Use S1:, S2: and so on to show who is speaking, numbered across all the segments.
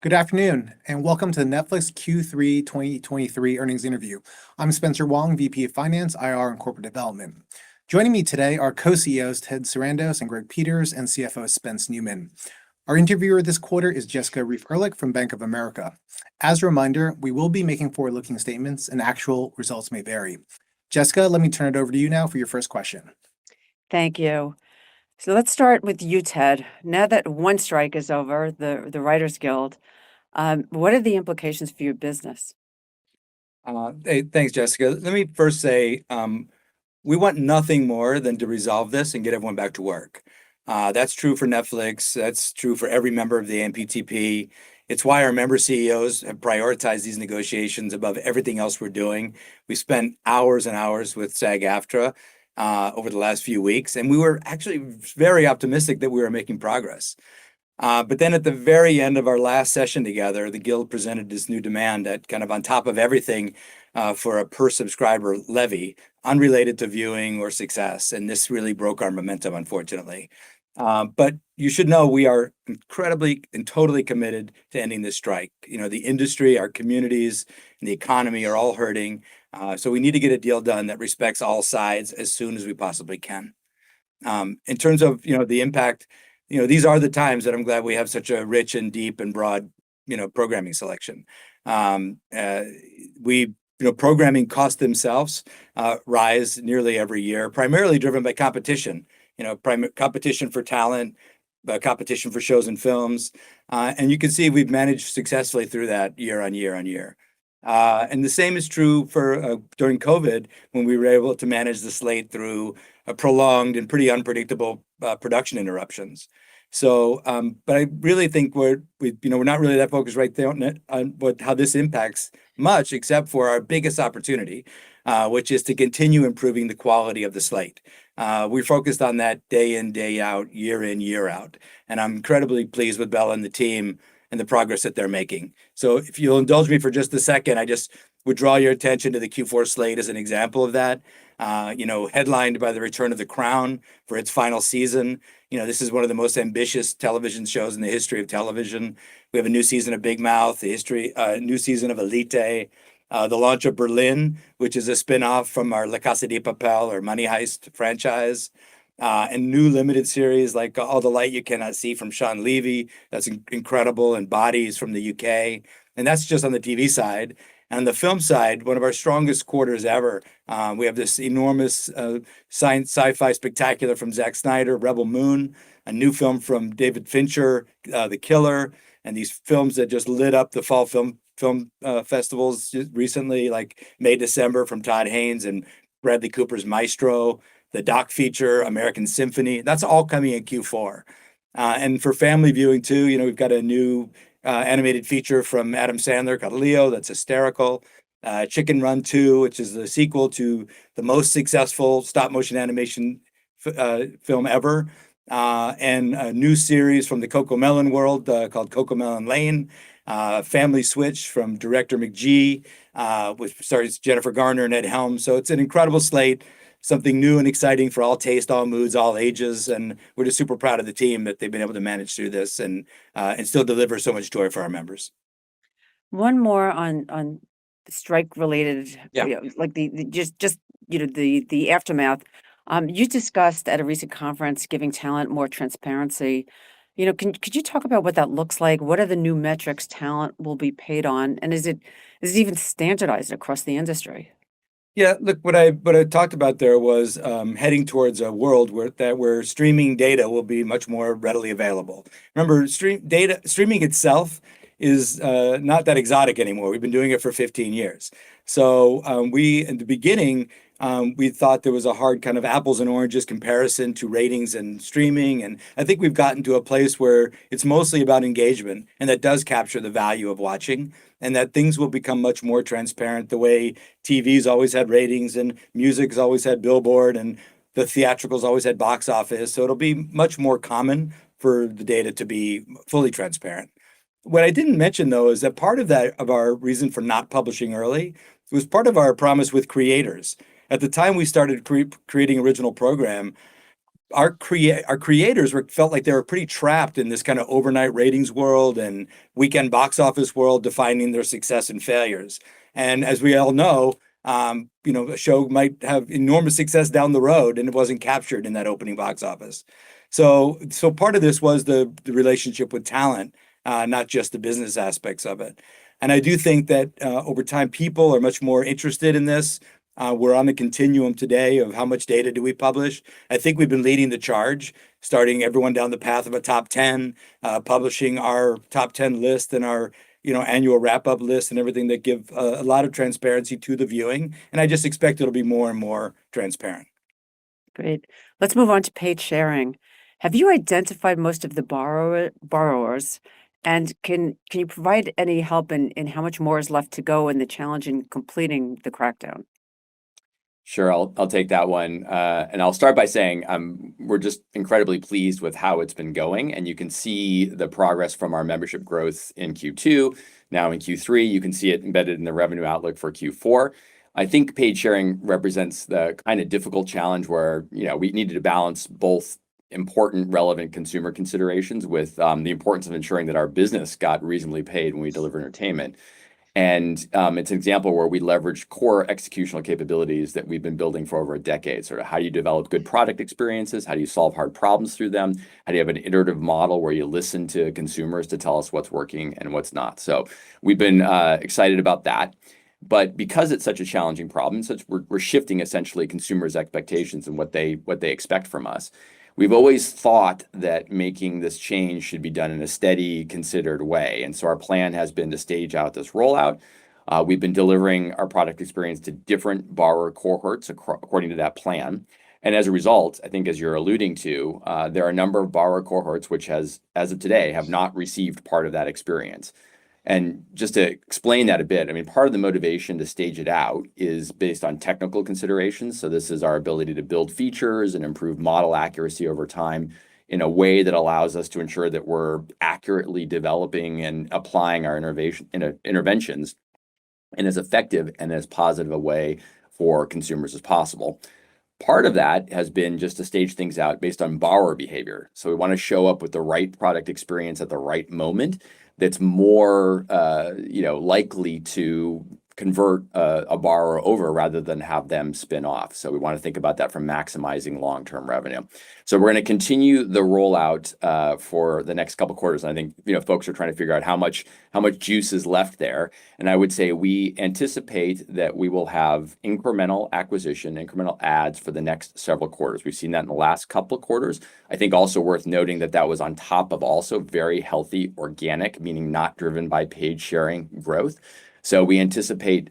S1: Good afternoon, and welcome to the Netflix Q3 2023 earnings interview. I'm Spencer Wong, VP of Finance, IR, and Corporate Development. Joining me today are co-CEOs Ted Sarandos and Greg Peters, and CFO Spence Newman. Our interviewer this quarter is Jessica Reif-Ehrlich from Bank of America. As a reminder, we will be making forward-looking statements, and actual results may vary. Jessica, let me turn it over to you now for your first question.
S2: Thank you. So let's start with you, Ted. Now that one strike is over, the Writers Guild, what are the implications for your business?
S3: Hey, thanks, Jessica. Let me first say, we want nothing more than to resolve this and get everyone back to work. That's true for Netflix. That's true for every member of the AMPTP. It's why our member CEOs have prioritized these negotiations above everything else we're doing. We spent hours and hours with SAG-AFTRA over the last few weeks, and we were actually very optimistic that we were making progress. But then at the very end of our last session together, the Guild presented this new demand that kind of on top of everything for a per subscriber levy, unrelated to viewing or success. And this really broke our momentum, unfortunately. But you should know we are incredibly and totally committed to ending this strike. You know, the industry, our communities, and the economy are all hurting. So we need to get a deal done that respects all sides as soon as we possibly can. In terms of, the impact, these are the times that I'm glad we have such a rich and deep and broad, programming selection. Programming costs themselves rise nearly every year, primarily driven by competition. Competition for talent, competition for shows and films, and you can see we've managed successfully through that year on year on year. And the same is true for during COVID, when we were able to manage the slate through a prolonged and pretty unpredictable production interruptions. So, but I really think we're not really that focused right there on how this impacts much, except for our biggest opportunity, which is to continue improving the quality of the slate. We're focused on that day in, day out, year in, year out, and I'm incredibly pleased with Bella and the team and the progress that they're making. So if you'll indulge me for just a second, I just would draw your attention to the Q4 slate as an example of that. Headlined by the return of The Crown for its final season. This is one of the most ambitious television shows in the history of television. We have a new season of Big Mouth, new season of Elite, the launch of Berlin, which is a spin-off from our La Casa de Papel or Money Heist franchise. And new limited series like All the Light You Cannot See from Sean Levy. That's incredible. And Bodies from the UK. And that's just on the TV side. And on the film side, one of our strongest quarters ever. We have this enormous sci-fi spectacular from Zack Snyder, Rebel Moon, a new film from David Fincher, The Killer, and these films that just lit up the fall film festivals just recently, like May, December from Todd Haynes and Bradley Cooper's Maestro. The doc feature, American Symphony, that's all coming in Q4. And for family viewing too, we've got a new animated feature from Adam Sandler called Leo that's hysterical. Chicken Run 2, which is the sequel to the most successful stop-motion animation film ever. And a new series from the CoComelon world called CoComelon Lane. Family Switch from director McGee, which stars Jennifer Garner and Ed Helms. So it's an incredible slate. Something new and exciting for all taste, all moods, all ages, and we're just super proud of the team that they've been able to manage through this and still deliver so much joy for our members.
S2: One more on strike related,
S3: Yeah.
S2: like the aftermath. You discussed at a recent conference giving talent more transparency. Could you talk about what that looks like? What are the new metrics talent will be paid on, and is it even standardized across the industry?
S3: Yeah, look, what I talked about there was heading towards a world where streaming data will be much more readily available. Remember, streaming itself is not that exotic anymore. We've been doing it for 15 years. So we, in the beginning, we thought there was a hard kind of apples and oranges comparison to ratings and streaming. And I think we've gotten to a place where it's mostly about engagement, and that does capture the value of watching, and that things will become much more transparent the way TV's always had ratings and music's always had Billboard and the theatricals always had box office. So it'll be much more common for the data to be fully transparent. What I didn't mention, though, is that part of our reason for not publishing early was part of our promise with creators. At the time we started creating original program, our creators felt like they were pretty trapped in this kind of overnight ratings world and weekend box office world, defining their success and failures. And as we all know, a show might have enormous success down the road, and it wasn't captured in that opening box office. So part of this was the relationship with talent, not just the business aspects of it. And I do think that over time, people are much more interested in this. We're on the continuum today of how much data do we publish. I think we've been leading the charge, starting everyone down the path of a top 10, publishing our top 10 list and our annual wrap-up list and everything that give a lot of transparency to the viewing. And I just expect it'll be more and more transparent.
S2: Great. Let's move on to paid sharing. Have you identified most of the borrowers? And can you provide any help in how much more is left to go in the challenge in completing the crackdown?
S4: Sure, I'll take that one. And I'll start by saying we're just incredibly pleased with how it's been going. And you can see the progress from our membership growth in Q2. Now in Q3, you can see it embedded in the revenue outlook for Q4. I think paid sharing represents the kind of difficult challenge where we needed to balance both important, relevant consumer considerations with the importance of ensuring that our business got reasonably paid when we deliver entertainment. And it's an example where we leverage core executional capabilities that we've been building for over a decade. Sort of how do you develop good product experiences? How do you solve hard problems through them? How do you have an iterative model where you listen to consumers to tell us what's working and what's not? So we've been excited about that. But because it's such a challenging problem, we're shifting essentially consumers' expectations and what they expect from us. We've always thought that making this change should be done in a steady, considered way. And so our plan has been to stage out this rollout. We've been delivering our product experience to different borrower cohorts according to that plan. And as a result, I think as you're alluding to, there are a number of borrower cohorts which as of today have not received part of that experience. And just to explain that a bit, I mean, part of the motivation to stage it out is based on technical considerations. So this is our ability to build features and improve model accuracy over time in a way that allows us to ensure that we're accurately developing and applying our interventions in as effective and as positive a way for consumers as possible. Part of that has been just to stage things out based on borrower behavior. So we want to show up with the right product experience at the right moment that's more likely to convert a borrower over rather than have them spin off. So we want to think about that from maximizing long-term revenue. So we're going to continue the rollout for the next couple quarters. And I think folks are trying to figure out how much juice is left there. And I would say we anticipate that we will have incremental acquisition, incremental ads for the next several quarters. We've seen that in the last couple of quarters. I think also worth noting that was on top of also very healthy organic, meaning not driven by paid sharing growth. So we anticipate,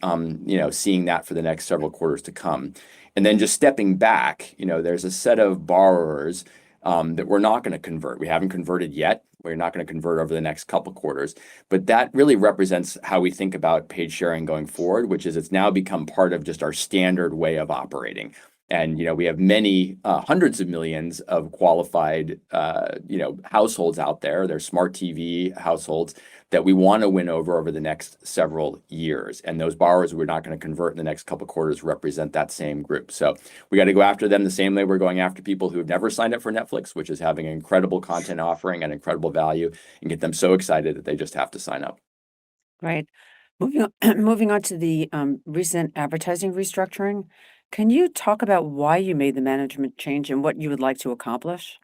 S4: seeing that for the next several quarters to come. And then just stepping back, there's a set of borrowers that we're not going to convert. We haven't converted yet. We're not going to convert over the next couple quarters. But that really represents how we think about paid sharing going forward, which is it's now become part of just our standard way of operating. And we have many hundreds of millions of qualified households out there. They're smart TV households that we want to win over the next several years. And those borrowers we're not going to convert in the next couple of quarters represent that same group. So we got to go after them the same way we're going after people who've never signed up for Netflix, which is having an incredible content offering and incredible value, and get them so excited that they just have to sign up.
S2: Right. Moving on to the recent advertising restructuring. Can you talk about why you made the management change and what you would like to accomplish?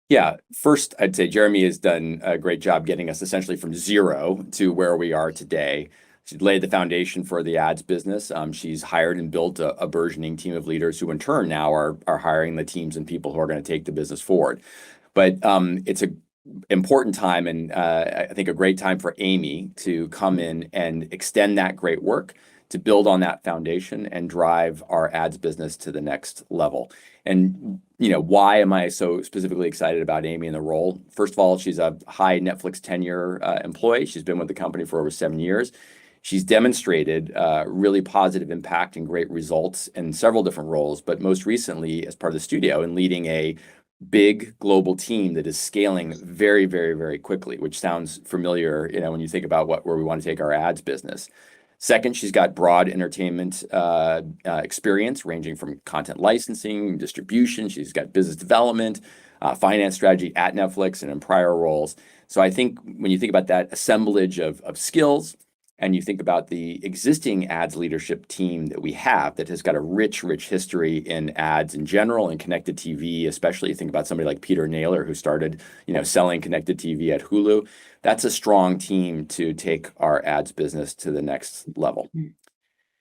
S4: Yeah, first, I'd say Jeremy has done a great job getting us essentially from zero to where we are today. She's laid the foundation for the ads business. She's hired and built a burgeoning team of leaders who in turn now are hiring the teams and people who are going to take the business forward. But it's an important time and I think a great time for Amy to come in and extend that great work, to build on that foundation and drive our ads business to the next level. And why am I so specifically excited about Amy in the role? First of all, she's a high Netflix tenure employee. She's been with the company for over 7 years. She's demonstrated really positive impact and great results in several different roles, but most recently as part of the studio and leading a big global team that is scaling very, very, very quickly, which sounds familiar, when you think about where we want to take our ads business. Second, she's got broad entertainment experience ranging from content licensing, distribution. She's got business development, finance strategy at Netflix and in prior roles. So I think when you think about that assemblage of skills, and you think about the existing ads leadership team that we have that has got a rich history in ads in general and connected TV, especially you think about somebody like Peter Naylor, who started, selling connected TV at Hulu. That's a strong team to take our ads business to the next level.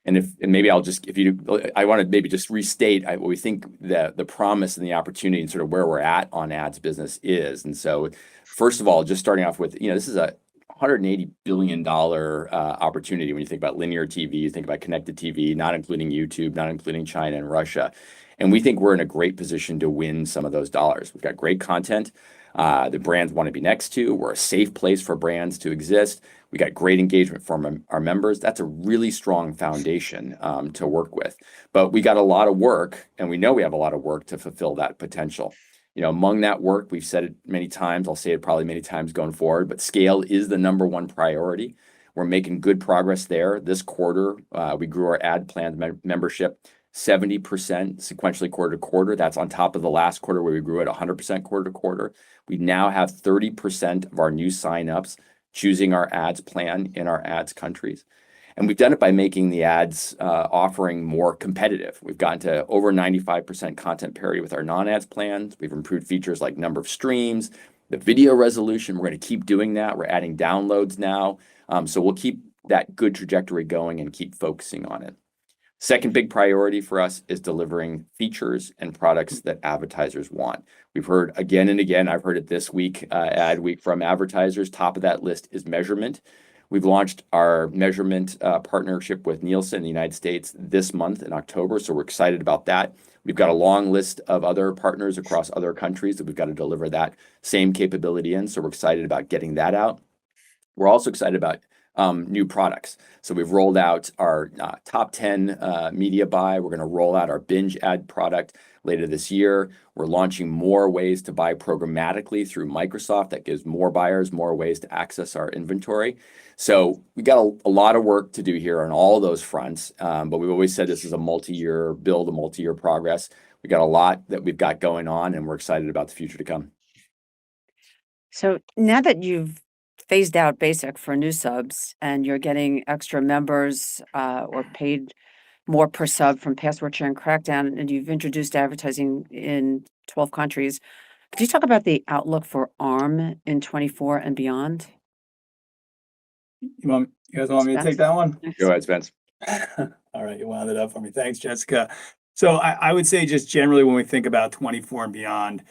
S4: And maybe I want to maybe just restate what we think the promise and the opportunity and sort of where we're at on ads business is. And so, first of all, just starting off with, this is a $180 billion opportunity when you think about linear TV, you think about connected TV, not including YouTube, not including China and Russia. And we think we're in a great position to win some of those dollars. We've got great content the brands want to be next to. We're a safe place for brands to exist. We got great engagement from our members. That's a really strong foundation to work with. But we got a lot of work, and we know we have a lot of work to fulfill that potential. Among that work, we've said it many times, I'll say it probably many times going forward, but scale is the number one priority. We're making good progress there. This quarter, we grew our ad plan membership 70% sequentially quarter to quarter. That's on top of the last quarter where we grew at 100% quarter to quarter. We now have 30% of our new signups choosing our ads plan in our ads countries. And we've done it by making the ads offering more competitive. We've gotten to over 95% content parity with our non-ads plans. We've improved features like number of streams, the video resolution. We're going to keep doing that. We're adding downloads now. So we'll keep that good trajectory going and keep focusing on it. Second big priority for us is delivering features and products that advertisers want. We've heard again and again, I've heard it this week, ad week from advertisers. Top of that list is measurement. We've launched our measurement partnership with Nielsen in the United States this month in October, so we're excited about that. We've got a long list of other partners across other countries that we've got to deliver that same capability in, so we're excited about getting that out. We're also excited about new products. So we've rolled out our top 10 media buy. We're going to roll out our binge ad product later this year. We're launching more ways to buy programmatically through Microsoft. That gives more buyers more ways to access our inventory. So we got a lot of work to do here on all those fronts. But we've always said this is a multi-year build, a multi-year progress. We got a lot that we've got going on, and we're excited about the future to come.
S2: So now that you've phased out basic for new subs and you're getting extra members or paid more per sub from password sharing crackdown, and you've introduced advertising in 12 countries, could you talk about the outlook for ARM in 24 and beyond?
S5: You guys want me to take that one?
S4: Go ahead, Spence.
S5: All right, you wound it up for me. Thanks, Jessica. So I would say just generally when we think about 24 and beyond,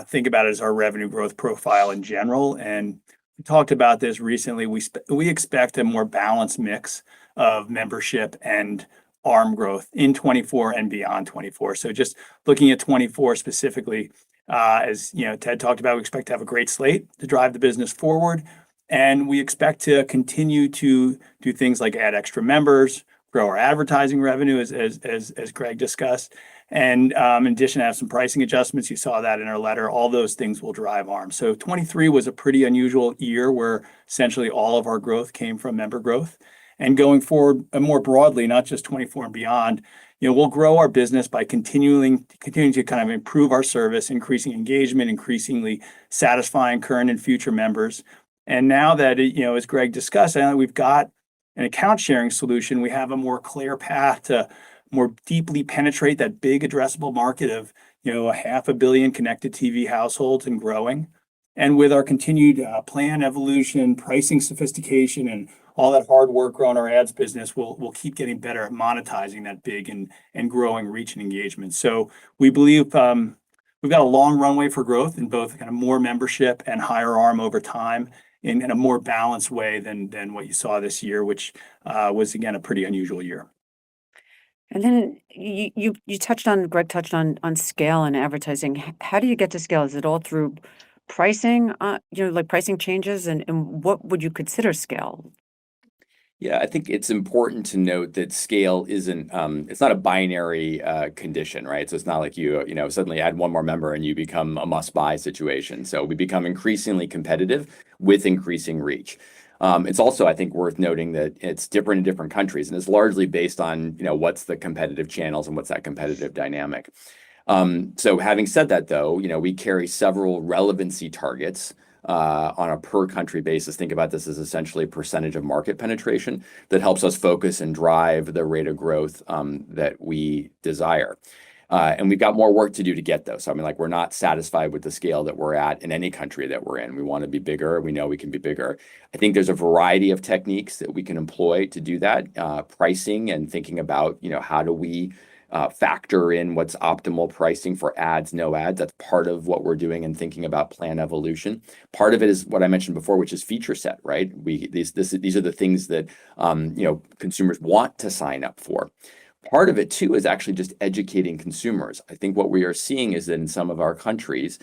S5: think about it as our revenue growth profile in general. And we talked about this recently. We expect a more balanced mix of membership and ARM growth in 24 and beyond 24. So just looking at 24 specifically, as Ted talked about, we expect to have a great slate to drive the business forward. And we expect to continue to do things like add extra members, grow our advertising revenue, as Greg discussed. And in addition, have some pricing adjustments. You saw that in our letter. All those things will drive ARM. So 23 was a pretty unusual year where essentially all of our growth came from member growth. And going forward, more broadly, not just 24 and beyond, we'll grow our business by continuing to kind of improve our service, increasing engagement, increasingly satisfying current and future members. And now that, as Greg discussed, we've got an account sharing solution, we have a more clear path to more deeply penetrate that big addressable market of, 500 million connected TV households and growing. And with our continued plan evolution, pricing sophistication, and all that hard work growing our ads business, we'll keep getting better at monetizing that big and growing reach and engagement. So we believe we've got a long runway for growth in both kind of more membership and higher ARM over time in a more balanced way than what you saw this year, which was, again, a pretty unusual year.
S2: And then Greg touched on scale and advertising. How do you get to scale? Is it all through pricing, like pricing changes? And what would you consider scale?
S4: Yeah, I think it's important to note that scale isn't, it's not a binary condition, right? So it's not like you suddenly add one more member and you become a must-buy situation. So we become increasingly competitive with increasing reach. It's also, I think, worth noting that it's different in different countries, and it's largely based on, what's the competitive channels and what's that competitive dynamic. So having said that, though, we carry several relevancy targets on a per country basis. Think about this as essentially a percentage of market penetration that helps us focus and drive the rate of growth that we desire. And we've got more work to do to get those. So, we're not satisfied with the scale that we're at in any country that we're in. We want to be bigger. We know we can be bigger. I think there's a variety of techniques that we can employ to do that. Pricing and thinking about, how do we factor in what's optimal pricing for ads, no ads. That's part of what we're doing and thinking about plan evolution. Part of it is what I mentioned before, which is feature set, right? These are the things that consumers want to sign up for. Part of it too is actually just educating consumers. I think what we are seeing is that in some of our countries,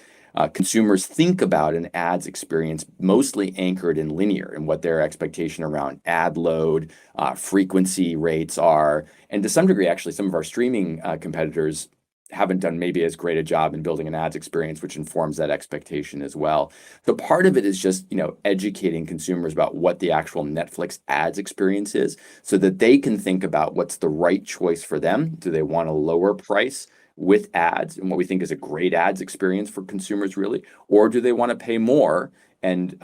S4: consumers think about an ads experience mostly anchored in linear and what their expectation around ad load, frequency rates are. And to some degree, actually, some of our streaming competitors haven't done maybe as great a job in building an ads experience, which informs that expectation as well. So part of it is just, educating consumers about what the actual Netflix ads experience is so that they can think about what's the right choice for them. Do they want a lower price with ads and what we think is a great ads experience for consumers, really, or do they want to pay more and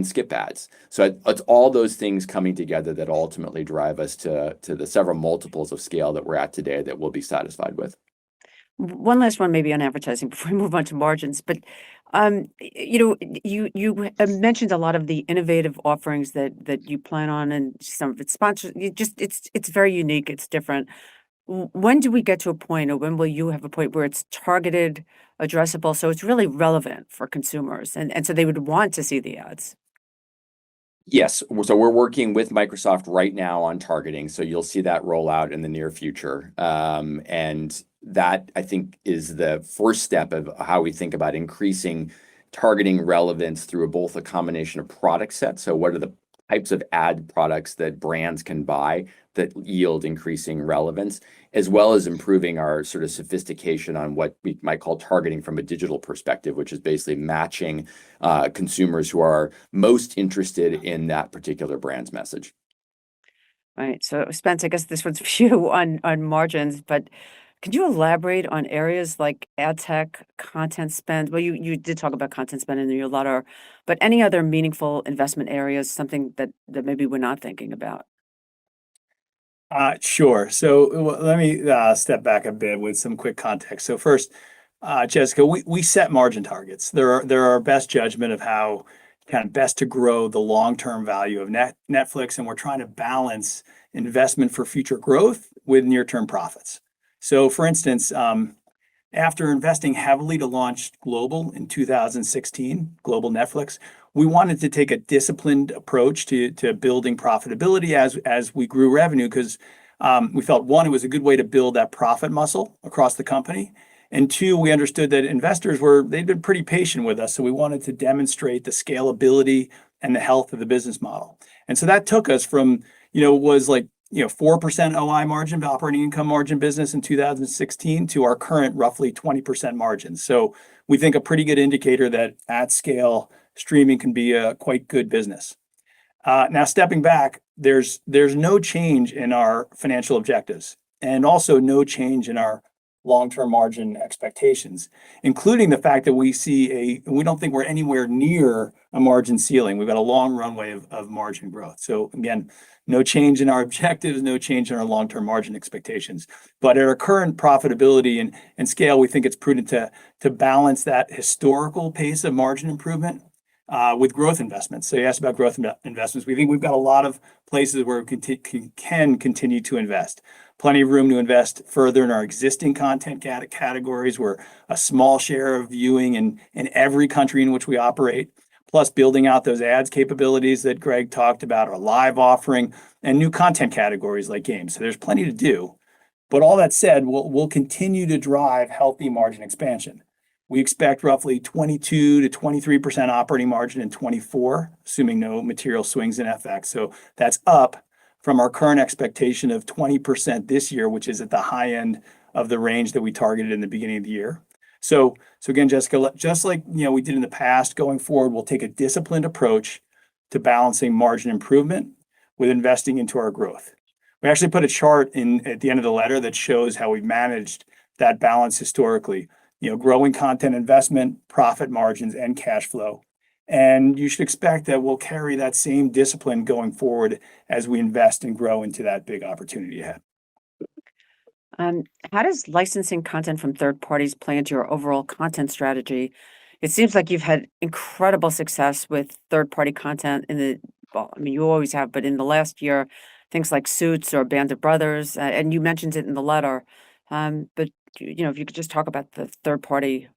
S4: skip ads? So it's all those things coming together that ultimately drive us to the several multiples of scale that we're at today that we'll be satisfied with.
S2: One last one maybe on advertising before we move on to margins, but you mentioned a lot of the innovative offerings that you plan on, and some of it's sponsored. It's very unique. It's different. When do we get to a point, or when will you have a point where it's targeted, addressable, so it's really relevant for consumers, and so they would want to see the ads?
S4: Yes. So we're working with Microsoft right now on targeting. So you'll see that roll out in the near future. And that, I think, is the first step of how we think about increasing targeting relevance through both a combination of product sets. So what are the types of ad products that brands can buy that yield increasing relevance, as well as improving our sort of sophistication on what we might call targeting from a digital perspective, which is basically matching consumers who are most interested in that particular brand's message.
S2: Right. So, Spence, I guess this one's for you on margins, but could you elaborate on areas like ad tech, content spend? Well, you did talk about content spend in your letter, but any other meaningful investment areas, something that maybe we're not thinking about?
S5: Sure. So let me step back a bit with some quick context. So first, Jessica, we set margin targets. They're our best judgment of how kind of best to grow the long-term value of Netflix, and we're trying to balance investment for future growth with near-term profits. So for instance, after investing heavily to launch Global in 2016, Global Netflix, we wanted to take a disciplined approach to building profitability as we grew revenue, because we felt, one, it was a good way to build that profit muscle across the company. And two, we understood that investors they'd been pretty patient with us. So we wanted to demonstrate the scalability and the health of the business model. And so that took us from, was like, 4% OI margin, operating income margin business in 2016 to our current roughly 20% margin. So we think a pretty good indicator that at scale, streaming can be a quite good business. Now, stepping back, there's no change in our financial objectives, and also no change in our long-term margin expectations, including the fact that we don't think we're anywhere near a margin ceiling. We've got a long runway of margin growth. So again, no change in our objectives, no change in our long-term margin expectations. But at our current profitability and scale, we think it's prudent to balance that historical pace of margin improvement with growth investments. So you asked about growth investments. We think we've got a lot of places where we can continue to invest. Plenty of room to invest further in our existing content categories. We're a small share of viewing in every country in which we operate, plus building out those ads capabilities that Greg talked about, our live offering, and new content categories like games. So there's plenty to do. But all that said, we'll continue to drive healthy margin expansion. We expect roughly 22 to 23% operating margin in 24, assuming no material swings in FX. So that's up from our current expectation of 20% this year, which is at the high end of the range that we targeted in the beginning of the year. So again, Jessica, just like we did in the past, going forward, we'll take a disciplined approach to balancing margin improvement with investing into our growth. We actually put a chart in at the end of the letter that shows how we've managed that balance historically, growing content investment, profit margins, and cash flow. And you should expect that we'll carry that same discipline going forward as we invest and grow into that big opportunity ahead.
S2: How does licensing content from third parties play into your overall content strategy? It seems like you've had incredible success with third-party content well, I mean, you always have, but in the last year, things like Suits or Band of Brothers, and you mentioned it in the letter. But if you could just talk about the third-party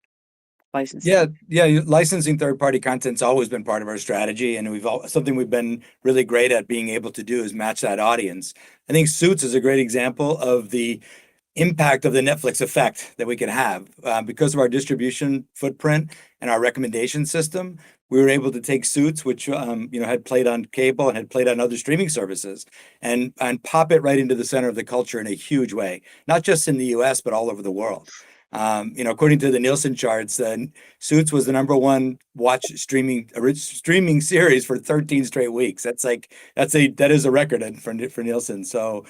S2: licensing.
S3: Yeah. Licensing third-party content's always been part of our strategy, and something we've been really great at being able to do is match that audience. I think Suits is a great example of the impact of the Netflix effect that we can have. Because of our distribution footprint and our recommendation system, we were able to take Suits, which had played on cable and had played on other streaming services, and pop it right into the center of the culture in a huge way, not just in the US, but all over the world. According to the Nielsen charts, Suits was the #1 watch streaming series for 13 straight weeks. That is a record for Nielsen. So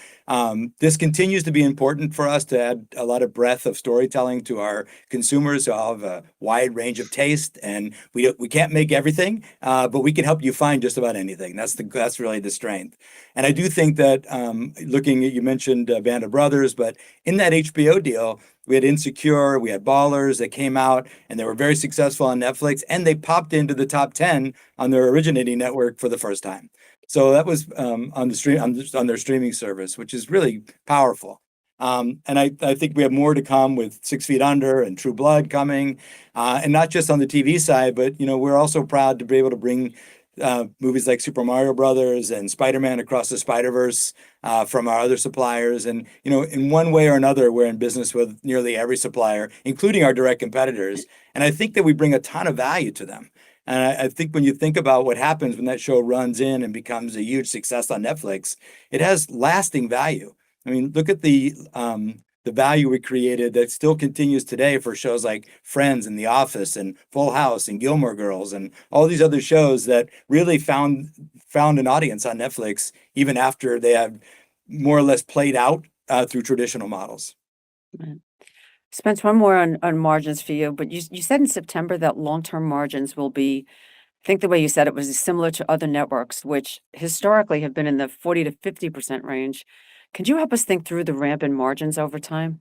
S3: this continues to be important for us to add a lot of breadth of storytelling to our consumers who have a wide range of taste, and we can't make everything, but we can help you find just about anything. That's really the strength. And I do think that you mentioned Band of Brothers, but in that HBO deal, we had Insecure, we had Ballers that came out, and they were very successful on Netflix, and they popped into the top 10 on their originating network for the first time. So that was on their streaming service, which is really powerful. And I think we have more to come with 6 Feet Under and True Blood coming, and not just on the TV side, but we're also proud to be able to bring movies like Super Mario Brothers and Spider-Man Across the Spider-Verse from our other suppliers. And, in one way or another, we're in business with nearly every supplier, including our direct competitors. And I think that we bring a ton of value to them. And I think when you think about what happens when that show runs in and becomes a huge success on Netflix, it has lasting value. I mean, look at the value we created that still continues today for shows like Friends and The Office and Full House and Gilmore Girls and all these other shows that really found an audience on Netflix even after they have more or less played out through traditional models.
S2: Right. Spence, one more on margins for you, but you said in September that long-term margins will be, I think the way you said it was similar to other networks, which historically have been in the 40 to 50% range. Could you help us think through the ramp in margins over time?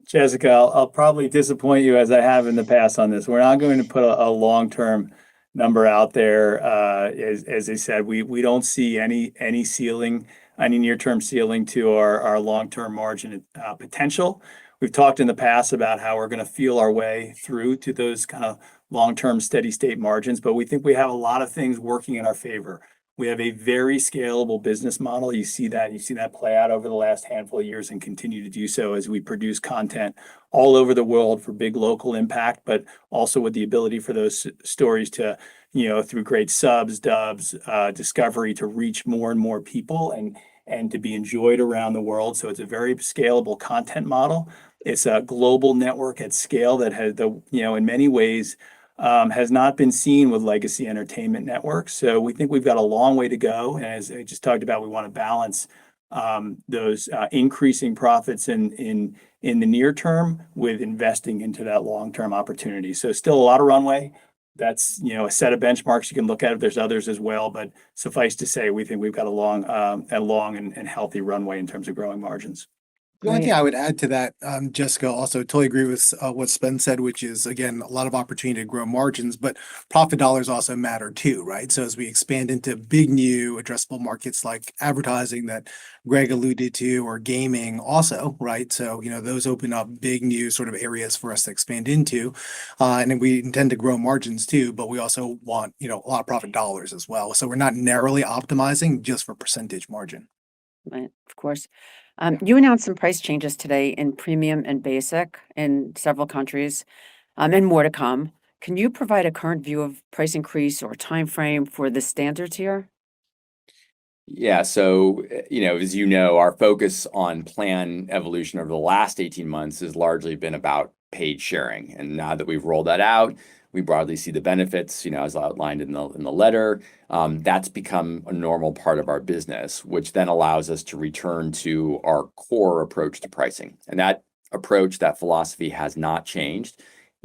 S5: Jessica, I'll probably disappoint you as I have in the past on this. We're not going to put a long-term number out there. As I said, we don't see any ceiling, any near-term ceiling to our long-term margin potential. We've talked in the past about how we're going to feel our way through to those kind of long-term steady state margins, but we think we have a lot of things working in our favor. We have a very scalable business model. You've seen that play out over the last handful of years and continue to do so as we produce content all over the world for big local impact, but also with the ability for those stories to, through great subs, dubs, discovery, to reach more and more people and to be enjoyed around the world. So it's a very scalable content model. It's a global network at scale that has in many ways has not been seen with legacy entertainment networks. So we think we've got a long way to go. And as I just talked about, we want to balance those increasing profits in the near term with investing into that long-term opportunity. So still a lot of runway. That's a set of benchmarks you can look at. There's others as well, but suffice to say, we think we've got a long and healthy runway in terms of growing margins.
S1: The only thing I would add to that, Jessica, also totally agree with what Spence said, which is, again, a lot of opportunity to grow margins, but profit dollars also matter too, right? So as we expand into big new addressable markets like advertising that Greg alluded to, or gaming also, right? So, those open up big new sort of areas for us to expand into. And then we intend to grow margins too, but we also want, a lot of profit dollars as well. So we're not narrowly optimizing just for percentage margin.
S2: Right, of course. You announced some price changes today in premium and basic in several countries, and more to come. Can you provide a current view of price increase or time frame for the standard tier?
S4: Yeah, so, as you know, our focus on plan evolution over the last 18 months has largely been about paid sharing. And now that we've rolled that out, we broadly see the benefits, as outlined in the letter. That's become a normal part of our business, which then allows us to return to our core approach to pricing. And that approach, that philosophy has not changed.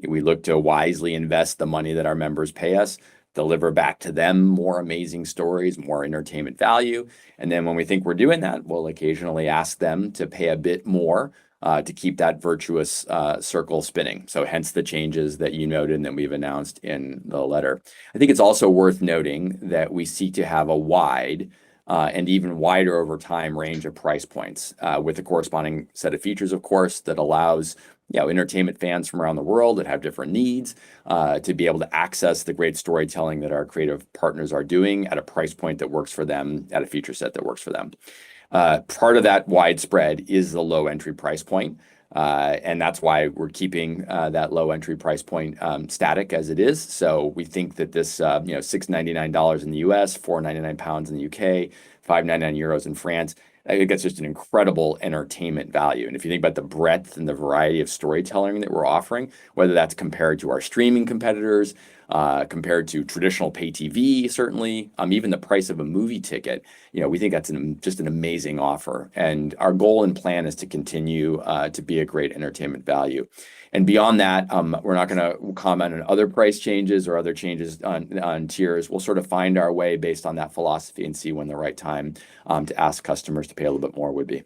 S4: We look to wisely invest the money that our members pay us, deliver back to them more amazing stories, more entertainment value. And then when we think we're doing that, we'll occasionally ask them to pay a bit more to keep that virtuous circle spinning. So hence the changes that you noted and that we've announced in the letter. I think it's also worth noting that we seek to have a wide and even wider over time range of price points with a corresponding set of features, of course, that allows entertainment fans from around the world that have different needs to be able to access the great storytelling that our creative partners are doing at a price point that works for them, at a feature set that works for them. Part of that widespread is the low entry price point. And that's why we're keeping that low entry price point static as it is. So we think that this, $6.99 in the US, £4.99 in the UK, €5.99 in France, I think that's just an incredible entertainment value. And if you think about the breadth and the variety of storytelling that we're offering, whether that's compared to our streaming competitors, compared to traditional pay TV, certainly, even the price of a movie ticket, we think that's just an amazing offer. And our goal and plan is to continue to be a great entertainment value. And beyond that, we're not going to comment on other price changes or other changes on tiers. We'll sort of find our way based on that philosophy and see when the right time to ask customers to pay a little bit more would be.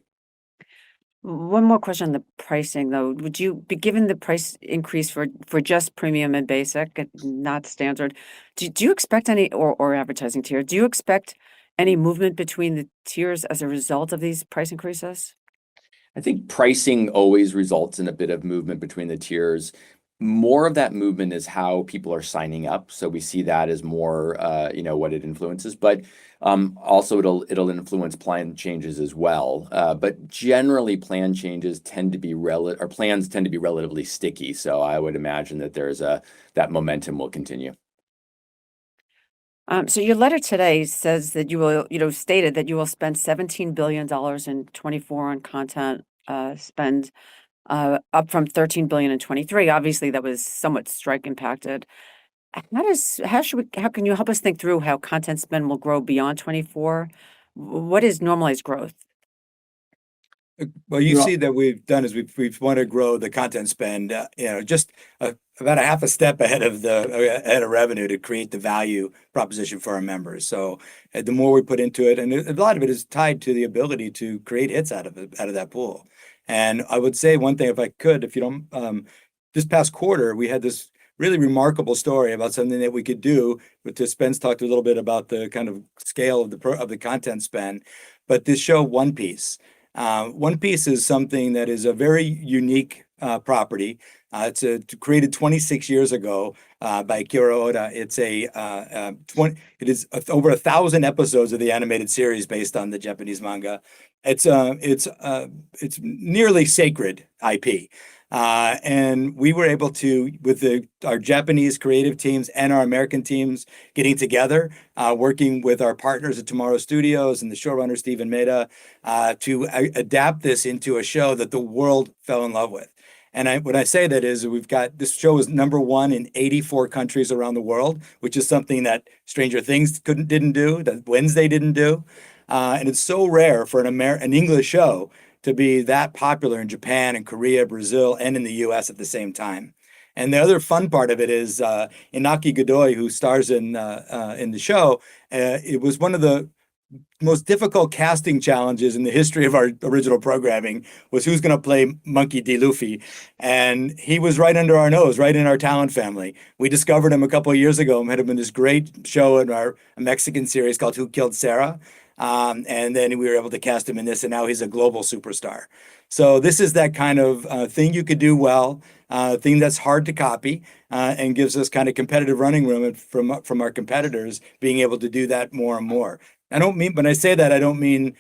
S2: One more question on the pricing, though. Would you be given the price increase for just premium and basic, and not standard? Do you expect any, or advertising tier, do you expect any movement between the tiers as a result of these price increases?
S4: I think pricing always results in a bit of movement between the tiers. More of that movement is how people are signing up. So we see that as more, what it influences. But also it'll influence plan changes as well. But generally, plan changes tend to be plans tend to be relatively sticky. So I would imagine that that momentum will continue.
S2: So your letter today says that you will, stated that you will spend $17 billion in 24 on content spend, up from $13 billion in 23. Obviously, that was somewhat strike impacted. How can you help us think through how content spend will grow beyond 24? What is normalized growth?
S3: Well, you
S5: Well-
S3: see that we've done is we've want to grow the content spend, just about a half a step ahead of revenue to create the value proposition for our members. So the more we put into it, and a lot of it is tied to the ability to create hits out of that pool. And I would say one thing, if I could, if you don't, this past quarter we had this really remarkable story about something that we could do. But Spence talked a little bit about the kind of scale of the content spend, but this show One Piece. One Piece is something that is a very unique property. It's created 26 years ago by Akira Oda. It is over 1,000 episodes of the animated series based on the Japanese manga. It's nearly sacred IP. And we were able to, with our Japanese creative teams and our American teams getting together, working with our partners at Tomorrow Studios and the showrunner Stephen Maeda, to adapt this into a show that the world fell in love with. And when I say that is this show is #1 in 84 countries around the world, which is something that Stranger Things didn't do, that Wednesday didn't do. And it's so rare for an English show to be that popular in Japan and Korea, Brazil, and in the US at the same time. And the other fun part of it is Inaki Godoy, who stars in the show. It was one of the most difficult casting challenges in the history of our original programming, was who's going to play Monkey D. Luffy. And he was right under our nose, right in our talent family. We discovered him a couple of years ago and had him in this great show in our Mexican series called Who Killed Sarah? And then we were able to cast him in this, and now he's a global superstar. So this is that kind of thing you could do well, thing that's hard to copy, and gives us kind of competitive running room from our competitors being able to do that more and more. When I say that, I don't mean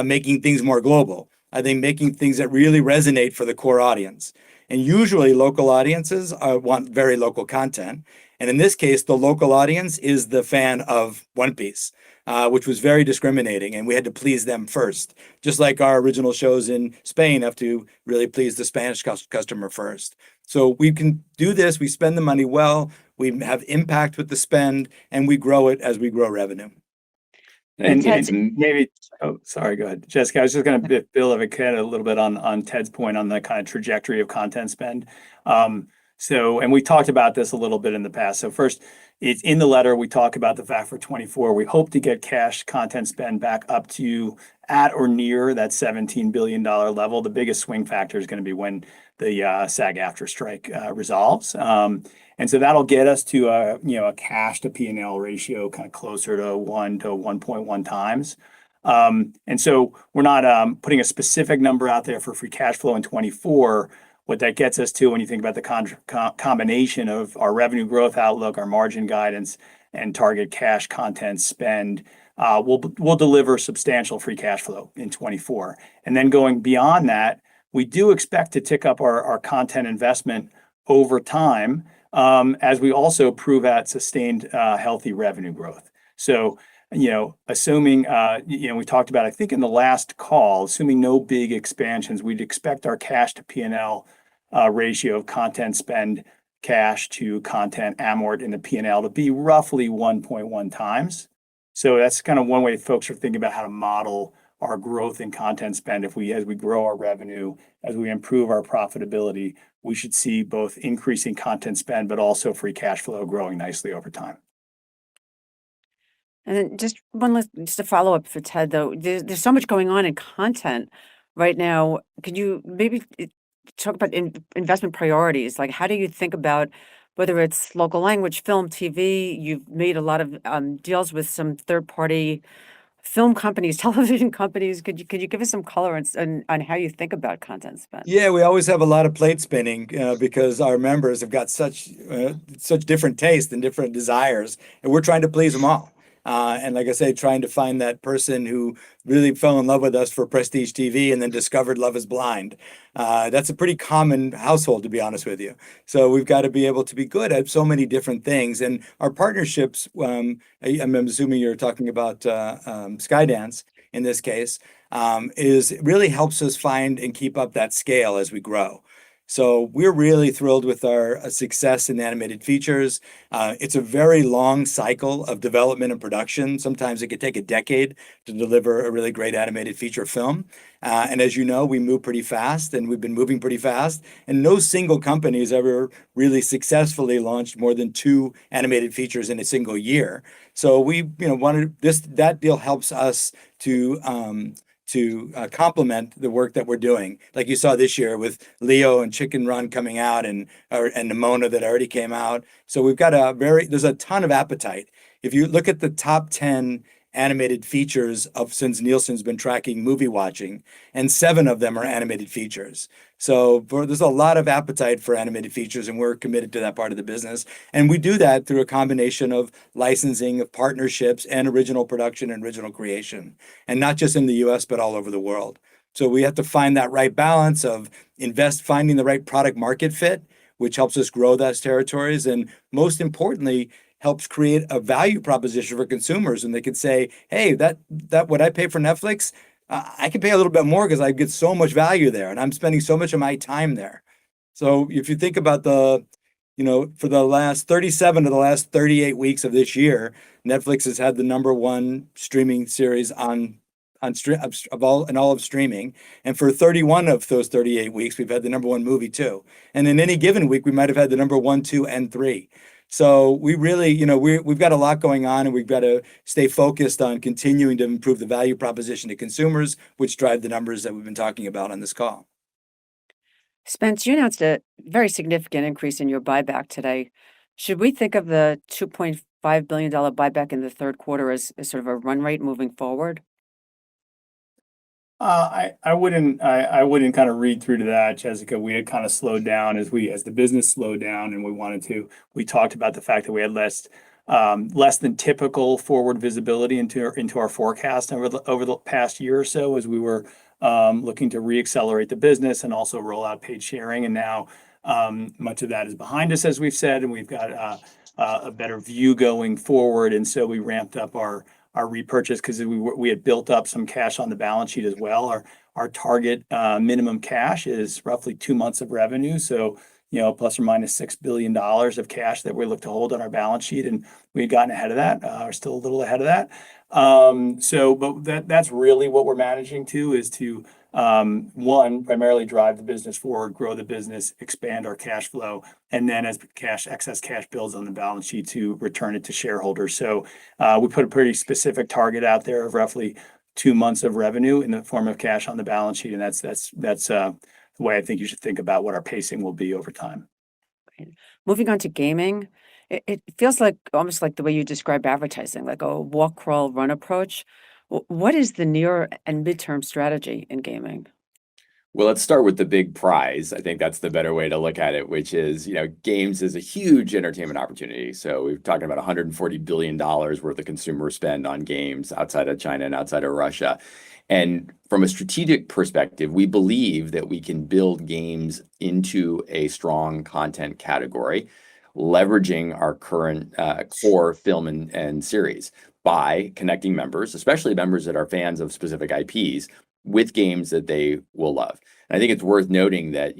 S3: making things more global. I think making things that really resonate for the core audience. And usually local audiences want very local content. And in this case, the local audience is the fan of One Piece, which was very discriminating, and we had to please them first. Just like our original shows in Spain have to really please the Spanish customer first. So we can do this. We spend the money well. We have impact with the spend, and we grow it as we grow revenue.
S5: And
S2: Ted-
S5: maybe, oh, sorry, go ahead, Jessica. I was just going to build if I can a little bit on Ted's point on the kind of trajectory of content spend. And we talked about this a little bit in the past. So first, it's in the letter, we talk about the fact for 24, we hope to get cash content spend back up to at or near that $17 billion level. The biggest swing factor is going to be when the SAG-AFTRA strike resolves. And so that'll get us to a cash to P&L ratio kind of closer to 1 to 1.1 times. And so we're not putting a specific number out there for free cash flow in 24. What that gets us to when you think about the combination of our revenue growth outlook, our margin guidance, and target cash content spend, we'll deliver substantial free cash flow in 24. And then going beyond that, we do expect to tick up our content investment over time, as we also prove out sustained healthy revenue growth. So, assuming, we talked about, I think in the last call, assuming no big expansions, we'd expect our cash to P&L ratio of content spend, cash to content amort in the P&L to be roughly 1.1 times. So that's kind of one way folks are thinking about how to model our growth in content spend. As we grow our revenue, as we improve our profitability, we should see both increasing content spend, but also free cash flow growing nicely over time.
S2: And then just a follow up for Ted, though. There's so much going on in content right now. Could you maybe talk about investment priorities? Like, how do you think about whether it's local language, film, TV? You've made a lot of deals with some third party film companies, television companies. Could you give us some color on how you think about content spend?
S3: Yeah, we always have a lot of plate spinning because our members have got such different tastes and different desires, and we're trying to please them all. And like I say, trying to find that person who really fell in love with us for Prestige TV and then discovered Love is Blind. That's a pretty common household, to be honest with you. So we've got to be able to be good at so many different things. And our partnerships, I'm assuming you're talking about Skydance in this case, is really helps us find and keep up that scale as we grow. So we're really thrilled with our success in animated features. It's a very long cycle of development and production. Sometimes it could take a decade to deliver a really great animated feature film. And as you know, we move pretty fast, and we've been moving pretty fast. And no single company has ever really successfully launched more than 2 animated features in a single year. So we, that deal helps us to complement the work that we're doing. Like you saw this year with Leo and Chicken Run coming out and Nimona that already came out. So we've got there's a ton of appetite. If you look at the top 10 animated features since Nielsen's been tracking movie watching, and 7 of them are animated features. So there's a lot of appetite for animated features, and we're committed to that part of the business. And we do that through a combination of licensing, of partnerships, and original production and original creation, and not just in the US, but all over the world. So we have to find that right balance of finding the right product market fit, which helps us grow those territories, and most importantly, helps create a value proposition for consumers. And they can say, hey, that what I pay for Netflix, I can pay a little bit more because I get so much value there, and I'm spending so much of my time there. So if you think about for the last 37 of the last 38 weeks of this year, Netflix has had the #1 streaming series in all of streaming. And for 31 of those 38 weeks, we've had the #1 movie too. And in any given week, we might have had the #1, 2, and 3. So we really, we've got a lot going on, and we've got to stay focused on continuing to improve the value proposition to consumers, which drive the numbers that we've been talking about on this call.
S2: Spence, you announced a very significant increase in your buyback today. Should we think of the $2.5 billion buyback in the third quarter as sort of a run rate moving forward?
S5: I wouldn't kind of read through to that, Jessica. We had kind of slowed down as the business slowed down, and we talked about the fact that we had less than typical forward visibility into our forecast over the past year or so, as we were looking to reaccelerate the business and also roll out paid sharing. And now much of that is behind us, as we've said, and we've got a better view going forward. And so we ramped up our repurchase because we had built up some cash on the balance sheet as well. Our target minimum cash is roughly 2 months of revenue. So plus or minus $6 billion of cash that we look to hold on our balance sheet, and we've gotten ahead of that, are still a little ahead of that. But that's really what we're managing to, is to one, primarily drive the business forward, grow the business, expand our cash flow, and then as excess cash builds on the balance sheet, to return it to shareholders. So we put a pretty specific target out there of roughly 2 months of revenue in the form of cash on the balance sheet, and that's the way I think you should think about what our pacing will be over time.
S2: Moving on to gaming, it feels like almost like the way you describe advertising, like a walk, crawl, run approach. What is the near and midterm strategy in gaming?
S4: Well, let's start with the big prize. I think that's the better way to look at it, which is, games is a huge entertainment opportunity. So we're talking about $140 billion worth of consumer spend on games outside of China and outside of Russia. And from a strategic perspective, we believe that we can build games into a strong content category, leveraging our current core film and series by connecting members, especially members that are fans of specific IPs, with games that they will love. And I think it's worth noting that,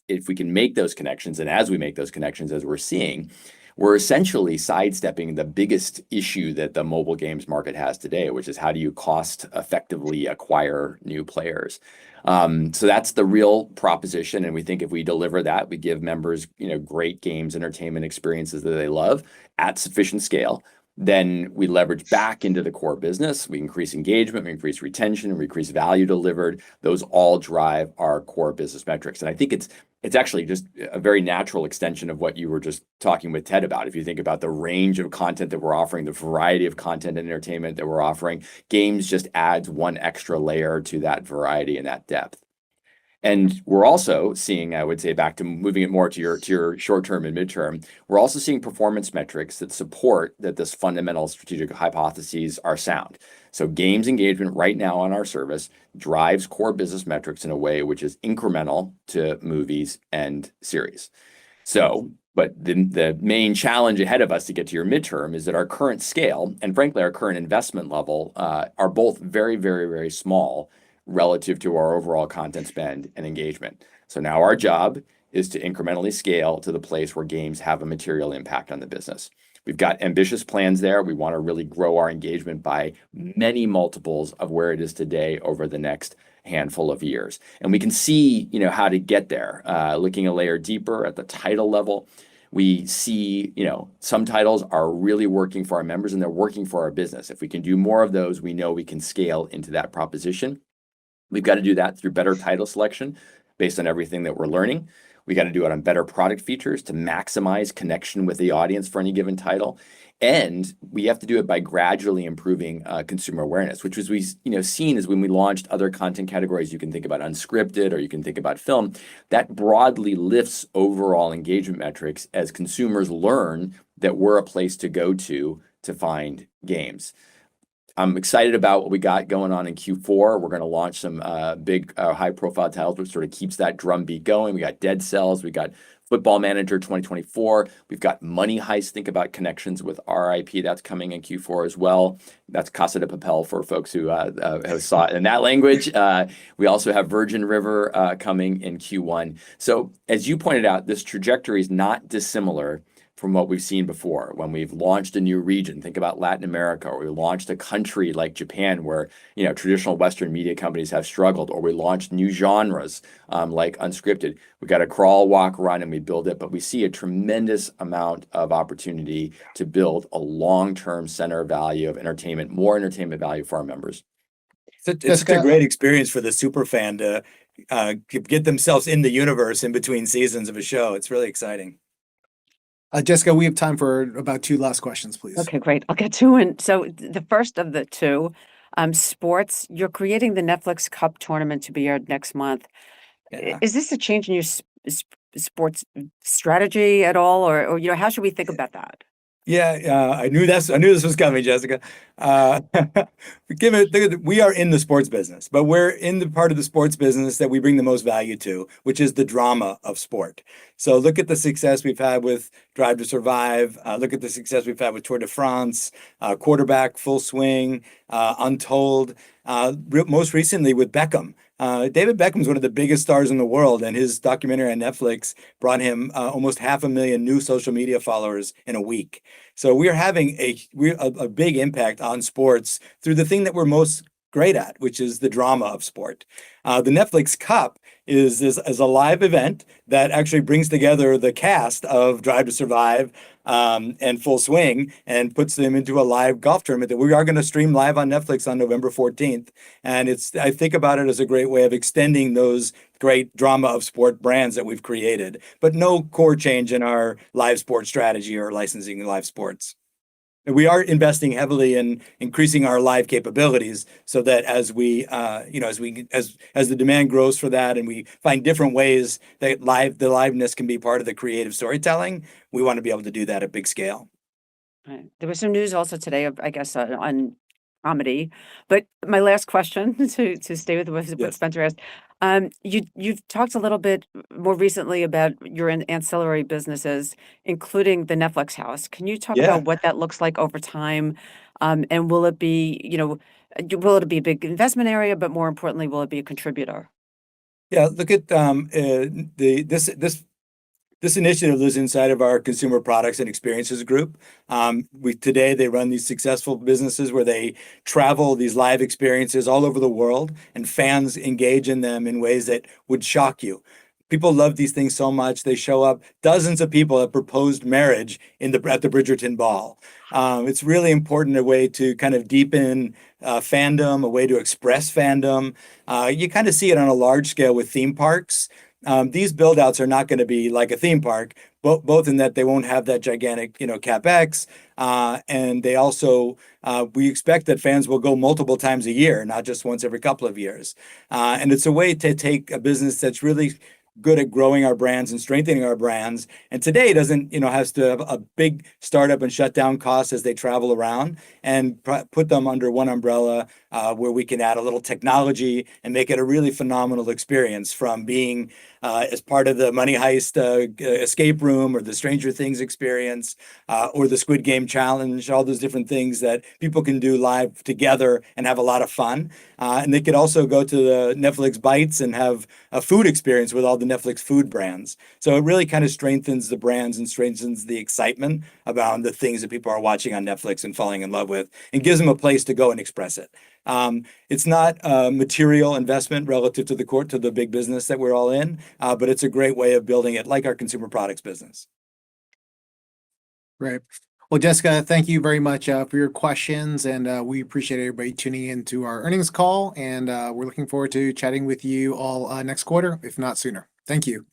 S4: if we can make those connections, and as we make those connections, as we're seeing, we're essentially sidestepping the biggest issue that the mobile games market has today, which is how do you cost effectively acquire new players? So that's the real proposition. And we think if we deliver that, we give members, great games, entertainment experiences that they love at sufficient scale. Then we leverage back into the core business. We increase engagement, we increase retention, we increase value delivered. Those all drive our core business metrics. And I think it's actually just a very natural extension of what you were just talking with Ted about. If you think about the range of content that we're offering, the variety of content and entertainment that we're offering, games just adds one extra layer to that variety and that depth. And we're also seeing, I would say, back to moving it more to your short term and midterm, we're also seeing performance metrics that support that this fundamental strategic hypotheses are sound. So games engagement right now on our service drives core business metrics in a way which is incremental to movies and series. But the main challenge ahead of us to get to your midterm is that our current scale and frankly our current investment level are both very, very, very small relative to our overall content spend and engagement. So now our job is to incrementally scale to the place where games have a material impact on the business. We've got ambitious plans there. We want to really grow our engagement by many multiples of where it is today over the next handful of years. And we can see, how to get there. Looking a layer deeper at the title level, we see, some titles are really working for our members and they're working for our business. If we can do more of those, we know we can scale into that proposition. We've got to do that through better title selection based on everything that we're learning. We got to do it on better product features to maximize connection with the audience for any given title. And we have to do it by gradually improving consumer awareness, which was seen as when we launched other content categories. You can think about unscripted or you can think about film. That broadly lifts overall engagement metrics as consumers learn that we're a place to go to find games. I'm excited about what we got going on in Q4. We're going to launch some big high-profile titles, which sort of keeps that drumbeat going. We got Dead Cells. We got Football Manager 2024. We've got Money Heist. Think about connections with RIP. That's coming in Q4 as well. That's Casa de Papel for folks who have saw it in that language. We also have Virgin River coming in Q1. So as you pointed out, this trajectory is not dissimilar from what we've seen before. When we've launched a new region, think about Latin America, or we launched a country like Japan where traditional Western media companies have struggled, or we launched new genres like unscripted. We got to crawl, walk, run, and we build it. But we see a tremendous amount of opportunity to build a long-term center of value of entertainment, more entertainment value for our members.
S3: It's such a great experience for the super fan to get themselves in the universe in between seasons of a show. It's really exciting.
S1: Jessica, we have time for about 2 last questions, please.
S2: Okay, great. I'll get to it. So the first of the two, sports, you're creating the Netflix Cup tournament to be aired next month.
S3: Yeah.
S2: Is this a change in your sports strategy at all? Or how should we think about that?
S3: Yeah, I knew this was coming, Jessica. We are in the sports business, but we're in the part of the sports business that we bring the most value to, which is the drama of sport. So look at the success we've had with Drive to Survive. Look at the success we've had with Tour de France, Quarterback, Full Swing, Untold. Most recently with Beckham. David Beckham's one of the biggest stars in the world, and his documentary on Netflix brought him almost 500,000 new social media followers in a week. So we're having a big impact on sports through the thing that we're most great at, which is the drama of sport. The Netflix Cup is a live event that actually brings together the cast of Drive to Survive and Full Swing and puts them into a live golf tournament that we are going to stream live on Netflix on November 14th. And I think about it as a great way of extending those great drama of sport brands that we've created, but no core change in our live sports strategy or licensing live sports. We are investing heavily in increasing our live capabilities so that as we, as the demand grows for that and we find different ways that the liveness can be part of the creative storytelling, we want to be able to do that at big scale.
S2: Right. There was some news also today, I guess, on comedy. But my last question to stay with what
S3: Yes.
S2: Spencer asked, you've talked a little bit more recently about your ancillary businesses, including the Netflix house. Can you talk
S3: Yeah.
S2: about what that looks like over time? And will it be, will it be a big investment area, but more importantly, will it be a contributor?
S3: Yeah, look at this initiative lives inside of our consumer products and experiences group. Today they run these successful businesses where they travel these live experiences all over the world, and fans engage in them in ways that would shock you. People love these things so much. They show up. Dozens of people have proposed marriage at the Bridgerton Ball. It's really important, a way to kind of deepen fandom, a way to express fandom. You kind of see it on a large scale with theme parks. These build outs are not going to be like a theme park, both in that they won't have that gigantic, CapEx, and they also, we expect that fans will go multiple times a year, not just once every couple of years. And it's a way to take a business that's really good at growing our brands and strengthening our brands. And today doesn't, has to have a big startup and shutdown costs as they travel around, and put them under one umbrella where we can add a little technology and make it a really phenomenal experience, from being as part of the Money Heist escape room, or the Stranger Things experience, or the Squid Game challenge, all those different things that people can do live together and have a lot of fun. And they could also go to the Netflix Bites and have a food experience with all the Netflix food brands. So it really kind of strengthens the brands and strengthens the excitement about the things that people are watching on Netflix and falling in love with, and gives them a place to go and express it. It's not a material investment relative to the big business that we're all in, but it's a great way of building it, like our consumer products business.
S1: Right. Well, Jessica, thank you very much for your questions, and we appreciate everybody tuning in to our earnings call, and we're looking forward to chatting with you all next quarter, if not sooner. Thank you.